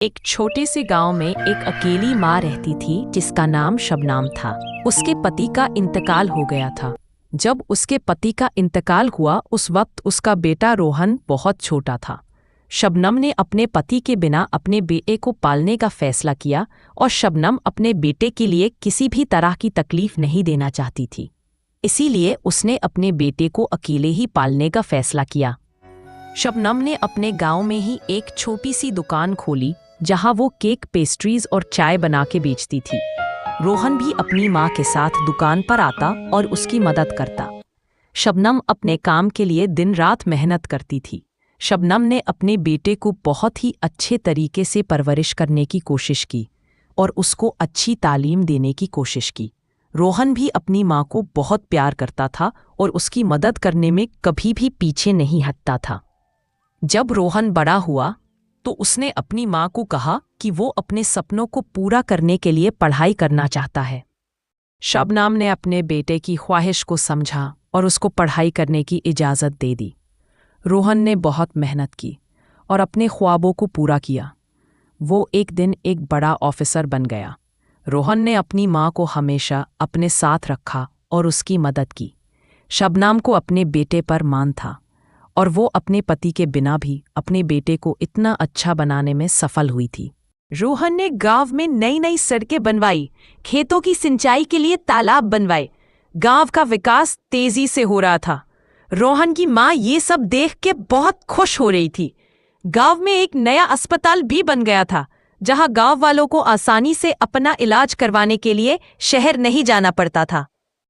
एक छोटे से गांव में एक अकेली माँ रहती थी जिसका नाम शबनम था। उसके पति का इंतकाल हो गया था। जब उसके पति का इंतकाल हुआ उस वक्त उसका बेटा रोहन बहुत छोटा था। शबनम ने अपने पति के बिना अपने बेटे को पालने का फैसला किया और शबनम अपने बेटे के लिए किसी भी तरह की तकलीफ नहीं देना चाहती थी। इसीलिए उसने अपने बेटे को अकेले ही पालने का फैसला किया। शबनम ने अपने गांव में ही एक छोटी सी दुकान खोली जहां वो केक, पेस्ट्रीज और चाय बना के बेचती थी। रोहन भी अपनी माँ के साथ दुकान पर आता और उसकी मदद करता। शबनम अपने काम के लिए दिन रात मेहनत करती थी। शबनम ने अपने बेटे को बहुत ही अच्छे तरीके से परवरिश करने की कोशिश की और उसको अच्छी तालीम देने की कोशिश की। रोहन भी अपनी माँ को बहुत प्यार करता था और उसकी मदद करने में कभी भी पीछे नहीं हटता था। जब रोहन बड़ा हुआ तो उसने अपनी माँ को कहा कि वो अपने सपनों को पूरा करने के लिए पढ़ाई करना चाहता है। शबनम ने अपने बेटे की ख्वाहिश को समझा और उसको पढ़ाई करने की इजाज़त दे दी। रोहन ने बहुत मेहनत की और अपने ख्वाबों को पूरा किया। वो एक दिन एक बड़ा ऑफिसर बन गया। रोहन ने अपनी माँ को हमेशा अपने साथ रखा और उसकी मदद की। शबनम को अपने बेटे पर मान था और वो अपने पति के बिना भी अपने बेटे को इतना अच्छा बनाने में सफल हुई थी। रोहन ने गांव में नई नई सड़कें बनवाई, खेतों की सिंचाई के लिए तालाब बनवाए। गांव का विकास तेजी से हो रहा था। रोहन की माँ ये सब देख के बहुत खुश हो रही थी। गांव में एक नया अस्पताल भी बन गया था जहां गांव वालों को आसानी से अपना इलाज करवाने के लिए शहर नहीं जाना पड़ता था।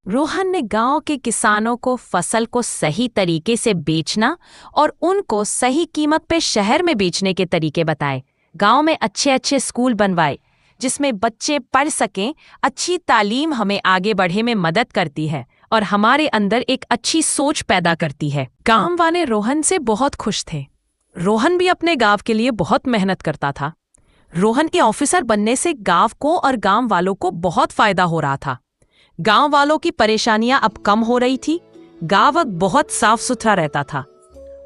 रोहन ने गांव के किसानों को फसल को सही तरीके से बेचना और उनको सही कीमत पे शहर में बेचने के तरीके बताए। गांव में अच्छे अच्छे स्कूल बनवाए जिसमें बच्चे पढ़ सकें। अच्छी तालीम हमें आगे बढ़े में मदद करती है और हमारे अंदर एक अच्छी सोच पैदा करती है। गांव वाले रोहन से बहुत खुश थे। रोहन भी अपने गांव के लिए बहुत मेहनत करता था। रोहन के ऑफिसर बनने से गांव को और गांव वालों को बहुत फायदा हो रहा था। गांव वालों की परेशानियां अब कम हो रही थी। गांव अब बहुत साफ सुथरा रहता था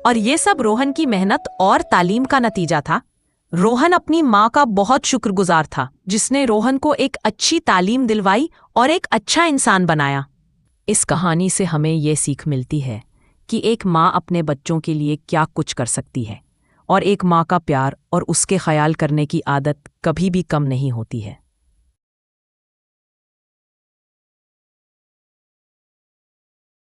और ये सब रोहन की मेहनत और तालीम का नतीजा था। रोहन अपनी माँ का बहुत शुक्रगुजार था जिसने रोहन को एक अच्छी तालीम दिलवाई और एक अच्छा इंसान बनाया। इस कहानी से हमें ये सीख मिलती है कि एक माँ अपने बच्चों के लिए क्या कुछ कर सकती है और एक माँ का प्यार और उसके ख्याल करने की आदत कभी भी कम नहीं होती है।